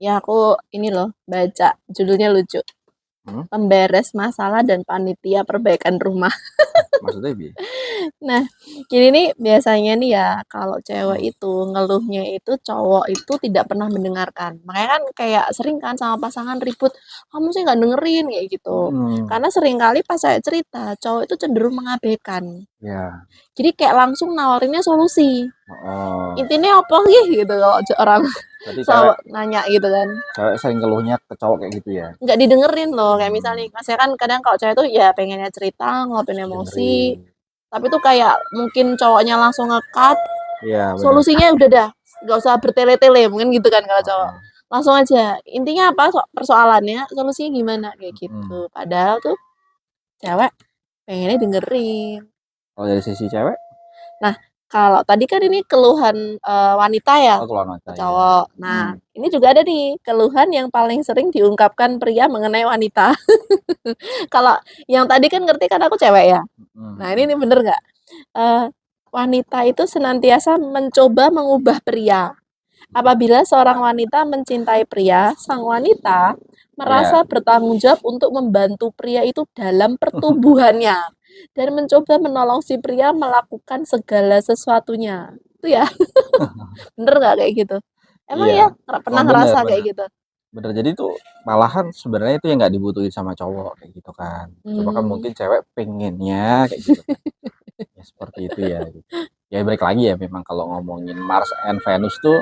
Ya aku ini loh baca judulnya lucu. Hmm? Pemberes masalah dan panitia perbaikan rumah. Maksudnya bi? Nah, gini nih biasanya nih ya kalau cewek Hmm. itu ngeluhnya itu cowok itu tidak pernah mendengarkan. Makanya kan kayak sering kan sama pasangan ribut, kamu sih nggak dengerin kayak gitu. Mm-mm. Karena sering kali pas saya cerita, cowok itu cenderung mengabaikan. Ya. Jadi kayak langsung nawarinnya solusi. Oh. Intinya apa sih gitu kalau orang Berarti cewek sama nanya gitu kan. cewek sering ngeluhnya ke cowok kayak gitu ya? Nggak didengerin loh kayak misalnya Hmm. saya kan kadang kalau cewek tuh ya pengennya cerita ngeluapin emosi Dengerin. tapi tuh kayak mungkin cowoknya langsung nge-cut Iya benar. solusinya udah dah nggak usah bertele-tele mungkin gitu kan kalau cowok Oh. langsung aja intinya apa persoalannya solusinya gimana kayak gitu Mm-mm. padahal tuh cewek pengennya dengerin. Kalau dari sisi cewek, Nah, kalau tadi kan ini keluhan wanita ya oh keluar ke mata ya. cowok. Nah, Hmm. ini juga ada nih keluhan yang paling sering diungkapkan pria mengenai wanita. Kalau yang tadi kan ngerti kan aku cewek ya. Nah, ini Mm-mm. nih bener nggak? Eh, wanita itu senantiasa mencoba mengubah pria. Apabila seorang wanita mencintai pria, sang wanita Ya. merasa bertanggung jawab untuk membantu pria itu dalam pertumbuhannya dan mencoba menolong si pria melakukan segala sesuatunya. Itu ya, bener nggak kayak gitu? Emang Iya. ya Oh pernah bener ngerasa kayak bener. gitu? Bener, jadi tuh malahan sebenarnya itu yang nggak dibutuhin sama cowok kayak gitu kan. Cuma kan Hmm, mungkin cewek pengennya kayak gitu kan. Ya seperti itu ya. Gitu. Ya balik lagi ya memang kalau ngomongin Mars and Venus tuh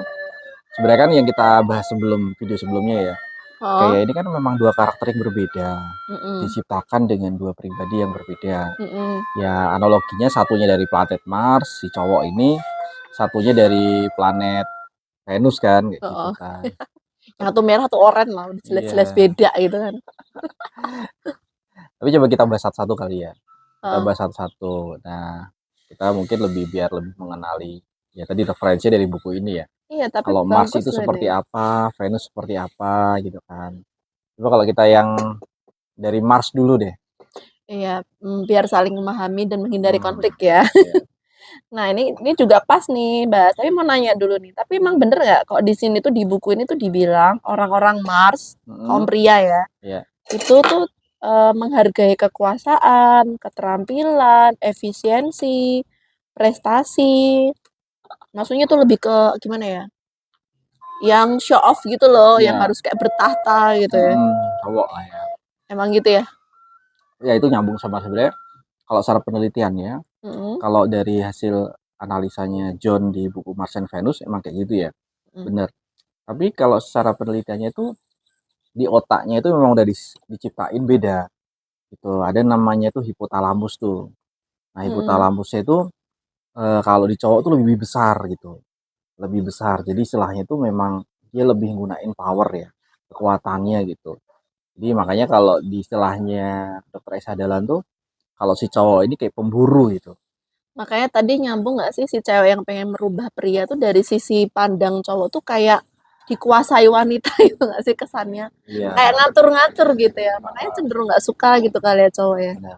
sebenarnya kan yang kita bahas sebelum video sebelumnya ya. oh, Kayak ini kan memang dua karakter yang berbeda. mm-mm, Diciptakan dengan dua pribadi yang berbeda. mm-mm, Ya analoginya satunya dari planet Mars, si cowok ini, satunya dari planet Venus kan kayak gitu oh. kan. Yang satu merah satu oranye lah, udah jelas-jelas Iya. beda gitu kan. Tapi coba kita bahas satu-satu kali ya. Kita Oh, bahas satu-satu. Nah, kita mungkin biar lebih mengenali ya tadi referensi dari buku ini ya. iya tapi Kalau Mars bagus itu loh ini. seperti apa, Venus seperti apa gitu kan. Coba kalau kita yang dari Mars dulu deh. Iya, biar saling memahami dan menghindari Hmm, konflik ya. ya. Nah, ini juga pas nih, Mbak. Tapi mau nanya dulu nih. Tapi emang bener nggak kok di sini tuh di buku ini tuh dibilang orang-orang Mars, kaum Hmm, pria ya, ya. itu tuh menghargai kekuasaan, keterampilan, efisiensi, prestasi. Maksudnya tuh lebih ke gimana ya? Yang show off gitu loh, yang Ya, harus kayak bertahta gitu ya. cowok lah ya. Emang gitu ya? Ya itu nyambung sama sebenarnya kalau secara penelitiannya, Mm-mm, kalau dari hasil analisanya John di buku Mars and Venus emang kayak gitu ya. mm, Bener. Tapi kalau secara penelitiannya itu di otaknya itu memang udah diciptain beda gitu. Ada namanya tuh hipotalamus tuh. Nah, mm-mm. hipotalamusnya itu kalau di cowok tuh lebih besar gitu. Lebih besar. Jadi istilahnya itu memang dia lebih gunain power ya, kekuatannya gitu. Jadi makanya kalau di istilahnya Dokter Esa Dahlan tuh kalau si cowok ini kayak pemburu gitu. Makanya tadi nyambung nggak sih si cewek yang pengen merubah pria tuh dari sisi pandang cowok tuh kayak dikuasai wanita itu nggak sih kesannya? Iya, Kayak ngatur-ngatur gitu ya. Makanya cenderung nggak suka gitu kali ya cowok ya. benar.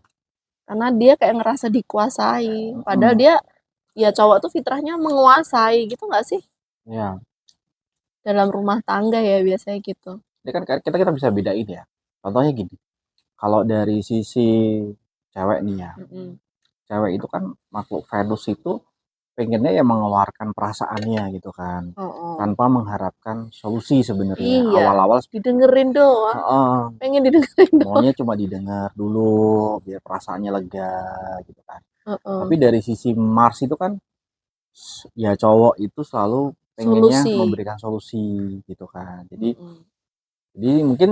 Karena dia kayak ngerasa dikuasai. Padahal Mm-mm. dia ya cowok tuh fitrahnya menguasai gitu nggak sih? Ya, Dalam rumah tangga ya biasanya gitu. ini kan kita kita bisa bedain ya. Contohnya gini, kalau dari sisi cewek nih ya, Mm-mm. cewek itu kan makhluk Venus itu pengennya ya mengeluarkan perasaannya gitu kan, Oh, oh. tanpa mengharapkan solusi sebenarnya. Iya, Awal-awal didengerin doang. heeh, Pengen didengerin doang. maunya cuma didengar dulu biar perasaannya lega gitu kan. Oh, Tapi oh. dari sisi Mars itu kan ya cowok itu selalu pengennya Solusi. memberikan solusi gitu kan. Mm-mm. Jadi mungkin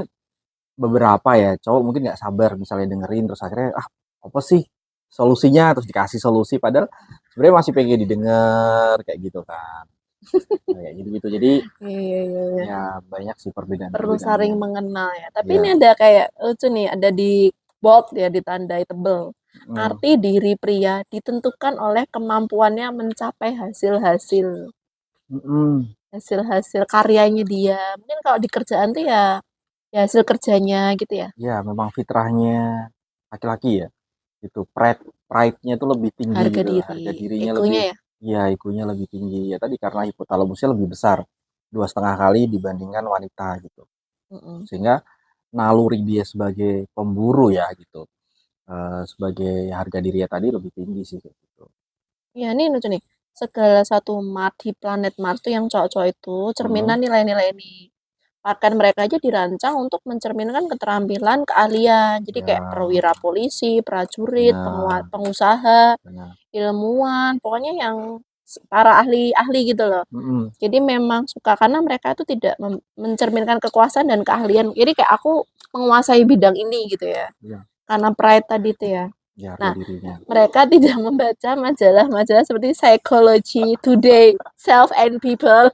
beberapa ya cowok mungkin nggak sabar misalnya dengerin terus akhirnya ah apa sih solusinya terus dikasih solusi padahal sebenarnya masih pengen didengar kayak gitu kan. Nah, kayak gitu-gitu. Jadi Iya, iya, iya. ya banyak sih Perlu saling perbedaan-perbedaannya. mengenal ya. Tapi ini Ya. ada kayak lucu nih, ada di bold ya, ditandai tebel. Hmm. Arti diri pria ditentukan oleh kemampuannya mencapai hasil-hasil, Mm-mm. hasil-hasil karyanya dia. Mungkin kalau di kerjaan tuh ya, ya hasil kerjanya gitu ya. Ya memang fitrahnya laki-laki ya itu pride-nya tuh lebih tinggi Harga gitu diri, harga dirinya lebih egonya ya. ya ikunya lebih tinggi ya tadi karena hipotalamusnya lebih besar 2,5 kali dibandingkan wanita gitu. Mm-mm. Sehingga naluri dia sebagai pemburu ya gitu, sebagai harga dirinya tadi lebih tinggi sih kayak gitu. Ya, ini lucu nih. Segala satu Mars di planet Mars tuh yang cowok-cowok itu Mhm, cerminan nilai-nilai ini. Bahkan mereka aja dirancang untuk mencerminkan keterampilan, keahlian. Jadi kayak ya perwira polisi, prajurit, benar pengusaha, benar, ilmuwan, pokoknya yang para ahli-ahli gitu loh. mhm, Jadi memang suka karena mereka itu tidak mencerminkan kekuasaan dan keahlian. Jadi kayak aku menguasai bidang ini gitu ya. iya, Karena pride tadi itu ya. ya harga Nah, dirinya. mereka tidak membaca majalah-majalah seperti Psychology Today, Self and People.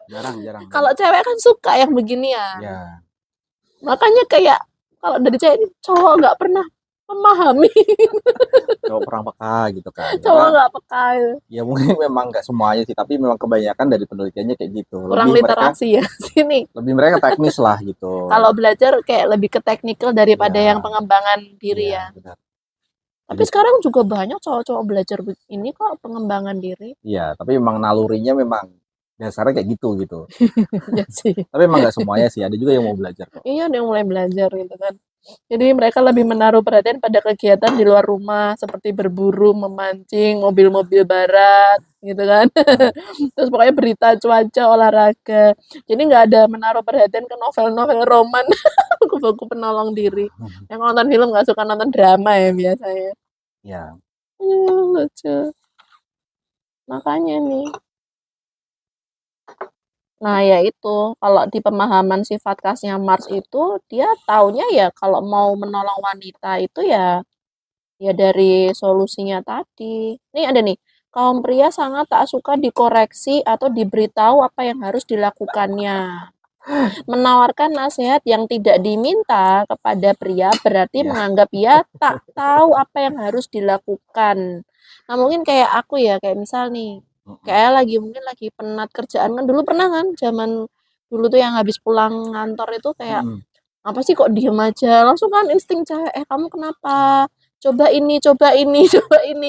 Jarang jarang, Kalau benar. cewek kan suka yang beginian. Ya, Makanya kayak kalau dari cewek ini cowok nggak pernah memahami, cowok perang peka gitu kan, cowok karena nggak peka, ya mungkin memang nggak semuanya sih, tapi memang kebanyakan dari penelitiannya kayak gitu. kurang literasi ya sini. Lebih mereka teknis lah gitu. Kalau belajar kayak lebih ke teknikal daripada yang Ya, pengembangan diri iya ya. benar. Tapi Jadi sekarang juga banyak cowok-cowok belajar ini kok pengembangan diri. iya, tapi memang nalurinya memang dasarnya kayak gitu gitu. Ya sih. Tapi emang nggak semuanya sih, ada juga yang mau belajar kok. Iya, ada yang mulai belajar gitu kan. Jadi mereka lebih menaruh perhatian pada kegiatan di luar rumah seperti berburu, memancing, mobil-mobil barat gitu kan. Hmm. Terus pokoknya berita cuaca, olahraga. Jadi nggak ada menaruh perhatian ke novel-novel roman, buku-buku penolong diri. Yang nonton film nggak suka nonton drama ya biasanya. Ya, Lucu. Makanya nih. Nah, ya itu, kalau di pemahaman sifat khasnya Mars itu, dia taunya ya kalau mau menolong wanita itu ya dari solusinya tadi. Nih ada nih, kaum pria sangat tak suka dikoreksi atau diberitahu apa yang harus dilakukannya. Menawarkan nasihat yang tidak diminta kepada pria berarti ya. menganggap ia tak tahu apa yang harus dilakukan. Nah, mungkin kayak aku ya, kayak misal nih, Mm-mm. kayak lagi mungkin lagi penat kerjaan kan dulu pernah kan zaman dulu tuh yang habis pulang kantor itu kayak Mm-mm. apa sih kok diem aja langsung kan insting cewek kamu kenapa coba ini coba ini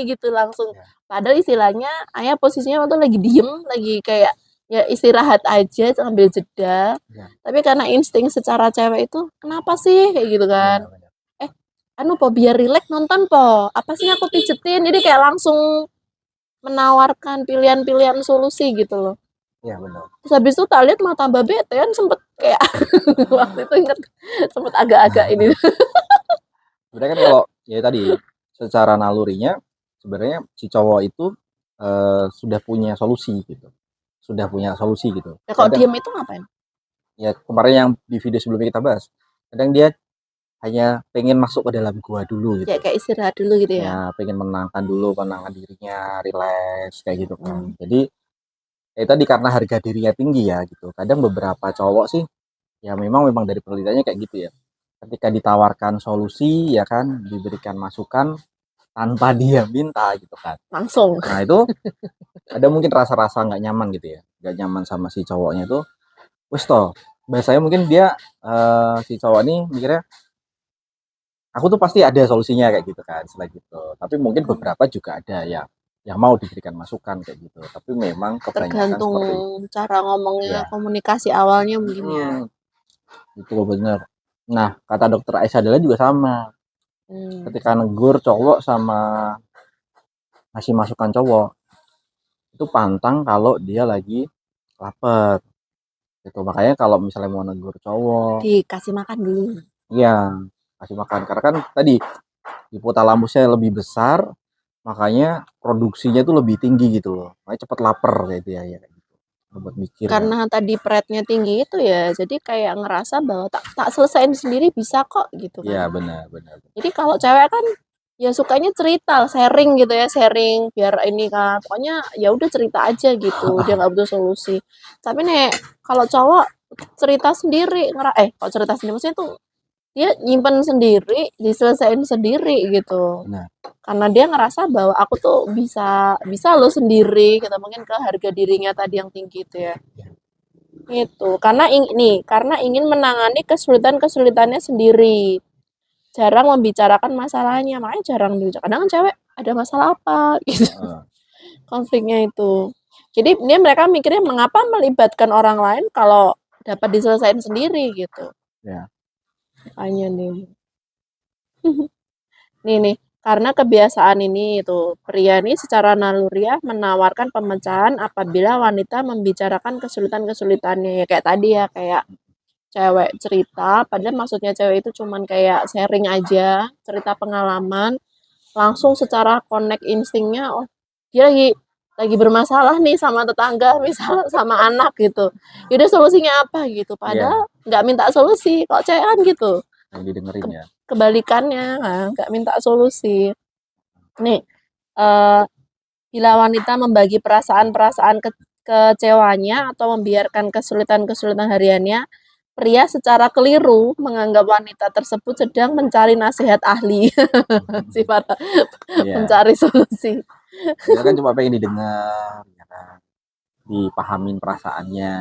gitu langsung Ya, padahal istilahnya ayah posisinya waktu lagi diem lagi kayak ya istirahat aja sambil jeda ya, tapi karena insting secara cewek itu kenapa sih kayak gitu kan ya, benar. eh anu po biar rileks nonton po apa sih aku pijetin jadi kayak langsung menawarkan pilihan-pilihan solusi gitu loh Ya, benar. terus habis itu tak lihat mata mbak bete kan sempet kayak waktu itu inget sempet agak-agak ini Sebenarnya kan kalau ya tadi secara nalurinya sebenarnya si cowok itu sudah punya solusi gitu. Sudah punya solusi gitu. ya kalau Kadang diem itu ngapain ya kemarin yang di video sebelumnya kita bahas, kadang dia hanya pengen masuk ke dalam gua dulu ya gitu. kayak istirahat dulu gitu ya Ya pengen menenangkan dulu, menenangkan dirinya, rileks kayak gitu kan. hmm. Jadi tadi karena harga dirinya tinggi ya gitu. Kadang beberapa cowok sih ya memang memang dari penelitiannya kayak gitu ya. Ketika ditawarkan solusi ya kan, diberikan masukan tanpa dia minta gitu kan. langsung Nah itu ada mungkin rasa-rasa nggak nyaman gitu ya, nggak nyaman sama si cowoknya itu. Wes toh, bahasanya mungkin dia si cowok ini mikirnya aku tuh pasti ada solusinya kayak gitu kan, selain gitu. Tapi mungkin beberapa juga ada yang mau diberikan masukan kayak gitu. Tapi memang kebanyakan tergantung seperti itu. cara ngomongnya Ya, komunikasi awalnya mungkin ya itu bener. Nah, kata dokter Aisyah adalah juga sama. hmm. Ketika negur cowok sama ngasih masukan cowok, itu pantang kalau dia lagi lapar. Gitu. Makanya kalau misalnya mau negur cowok, Dikasih makan dulu iya kasih makan. Karena kan tadi hipotalamusnya lebih besar, makanya produksinya tuh lebih tinggi gitu loh. Makanya cepet lapar kayak itu ya, ya kayak gitu. Buat mikir kan. karena tadi pride-nya tinggi itu ya jadi kayak ngerasa bahwa tak tak selesaiin sendiri bisa kok gitu Iya kan benar benar. jadi kalau cewek kan ya sukanya cerita sharing gitu ya sharing biar ini kan pokoknya ya udah cerita aja gitu dia nggak butuh solusi tapi nih kalau cowok cerita sendiri kalau cerita sendiri maksudnya tuh dia nyimpen sendiri diselesain sendiri gitu Benar. karena dia ngerasa bahwa aku tuh bisa bisa lo sendiri kita mungkin ke harga dirinya tadi yang tinggi itu ya itu karena ingin menangani kesulitannya sendiri jarang membicarakan masalahnya makanya jarang dibicarakan kadang kan cewek ada masalah apa gitu Heeh. konfliknya itu Jadi ini mereka mikirnya mengapa melibatkan orang lain kalau dapat diselesaikan sendiri gitu. Ya. Makanya nih. Nih, karena kebiasaan ini itu pria ini secara naluriah menawarkan pemecahan apabila wanita membicarakan kesulitan-kesulitannya ya kayak tadi ya kayak cewek cerita padahal maksudnya cewek itu cuman kayak sharing aja cerita pengalaman langsung secara connect instingnya oh dia lagi bermasalah nih sama tetangga misal sama anak gitu yaudah solusinya apa gitu Iya, padahal nggak minta solusi kok cewek kan gitu yang didengerin ya. kebalikannya nggak minta solusi nih eh, bila wanita membagi perasaan-perasaan kecewanya atau membiarkan kesulitan-kesulitan hariannya pria secara keliru menganggap wanita tersebut sedang mencari nasihat ahli sifat Iya, mencari solusi. dia kan cuma pengen didengar, ya kan, dipahamin perasaannya,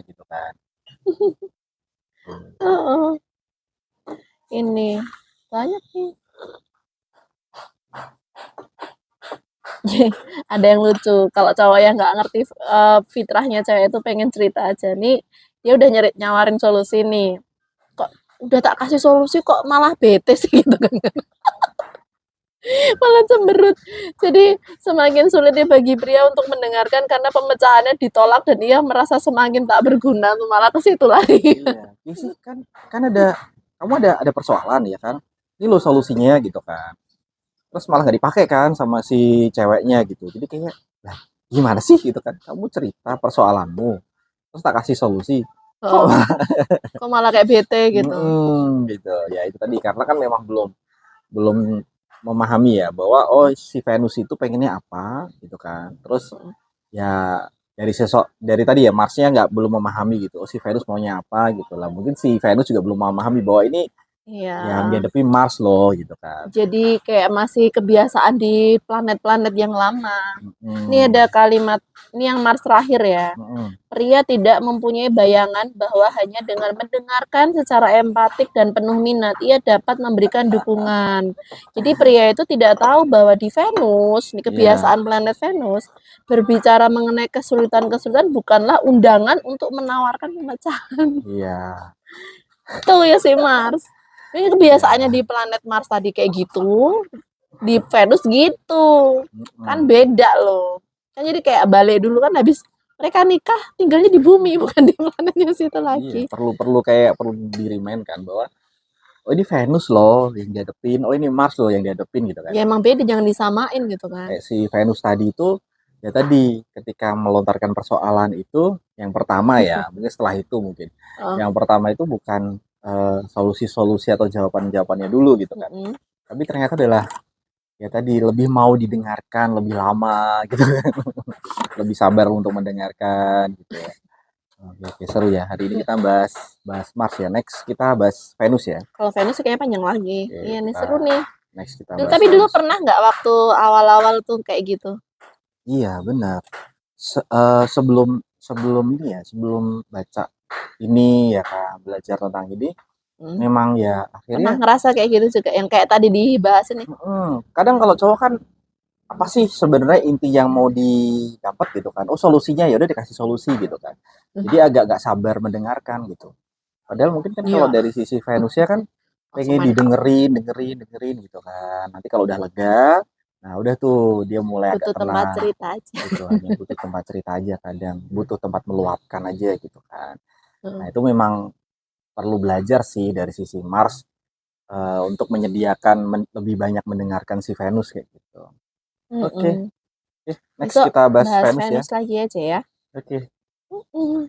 gitu kan. Heeh. Ini banyak nih. Ada yang lucu kalau cowok yang nggak ngerti fitrahnya cewek itu pengen cerita aja nih dia udah nyawarin solusi nih kok udah tak kasih solusi kok malah bete sih gitu kan malah cemberut jadi semakin sulitnya bagi pria untuk mendengarkan karena pemecahannya ditolak dan ia merasa semakin tak berguna malah ke situ lagi. Iya, ini sih kan ada kamu ada persoalan ya kan. Ini lo solusinya gitu kan. Terus malah nggak dipakai kan sama si ceweknya gitu. Jadi kayaknya, lah gimana sih gitu kan? Kamu cerita persoalanmu, terus tak kasih solusi. Kok Oh, kok malah kayak bete gitu. gitu. Ya itu tadi karena kan memang belum belum memahami ya bahwa oh si Venus itu pengennya apa gitu kan. Terus ya dari tadi ya Marsnya nggak belum memahami gitu. Oh si Venus maunya apa gitu lah. Mungkin si Venus juga belum memahami bahwa ini Iya. yang dihadapi Mars loh gitu kan. Jadi kayak masih kebiasaan di planet-planet yang lama. Ini Hmm, ada kalimat, ini yang Mars terakhir ya. hmm, Pria tidak mempunyai bayangan bahwa hanya dengan mendengarkan secara empatik dan penuh minat, ia dapat memberikan dukungan. Jadi pria itu tidak tahu bahwa di Venus, di iya, kebiasaan planet Venus, berbicara mengenai kesulitan-kesulitan bukanlah undangan untuk menawarkan pemecahan. iya, Tuh ya si Mars. Ini kebiasaannya iya. di planet Mars tadi kayak gitu, di Venus gitu. Kan Hmm, beda loh. Kan jadi kayak balik dulu kan habis mereka nikah tinggalnya di bumi bukan di planetnya situ iya, lagi. perlu di-remind kan bahwa oh ini Venus loh yang dihadepin, oh ini Mars loh yang dihadepin gitu kan. Ya emang beda jangan disamain gitu kan. Kayak si Venus tadi itu ya tadi ketika melontarkan persoalan itu yang pertama ya mungkin setelah itu mungkin Oh, yang pertama itu bukan solusi-solusi atau jawaban-jawabannya dulu gitu kan mm-mm. tapi ternyata adalah ya tadi lebih mau didengarkan lebih lama gitu kan lebih sabar untuk mendengarkan gitu ya. Oke, oke, seru ya hari ini kita bahas bahas Mars ya next kita bahas Venus ya. Kalau Venus kayaknya panjang lagi. Oke, Iya nih kita seru nih. next kita Dulu, bahas tapi dulu Venus. pernah nggak waktu awal-awal tuh kayak gitu? Iya benar. Sebelum sebelum ini ya, sebelum baca ini ya Kak, belajar tentang ini, Hmm. memang ya Pernah akhirnya ngerasa kayak gitu juga yang kayak tadi dibahas ini? kadang kalau cowok kan apa sih sebenarnya inti yang mau didapat gitu kan? Oh solusinya ya udah dikasih solusi gitu kan. Jadi agak gak sabar mendengarkan gitu. Padahal mungkin kan kalau Iya, dari sisi Venusnya kan langsung pengen main didengerin, dengerin, dengerin gitu kan. Nanti kalau udah lega, nah udah tuh dia mulai agak butuh tempat tenang cerita aja. gitu. Hanya butuh tempat cerita aja kadang, butuh tempat meluapkan aja gitu kan. Nah Heeh. itu memang perlu belajar sih dari sisi Mars untuk menyediakan lebih banyak mendengarkan si Venus kayak gitu. Oke, Mm-mm. okay. Next Besok kita bahas bahas Venus ya. Venus lagi aja ya. Oke. Okay. Mm-mm.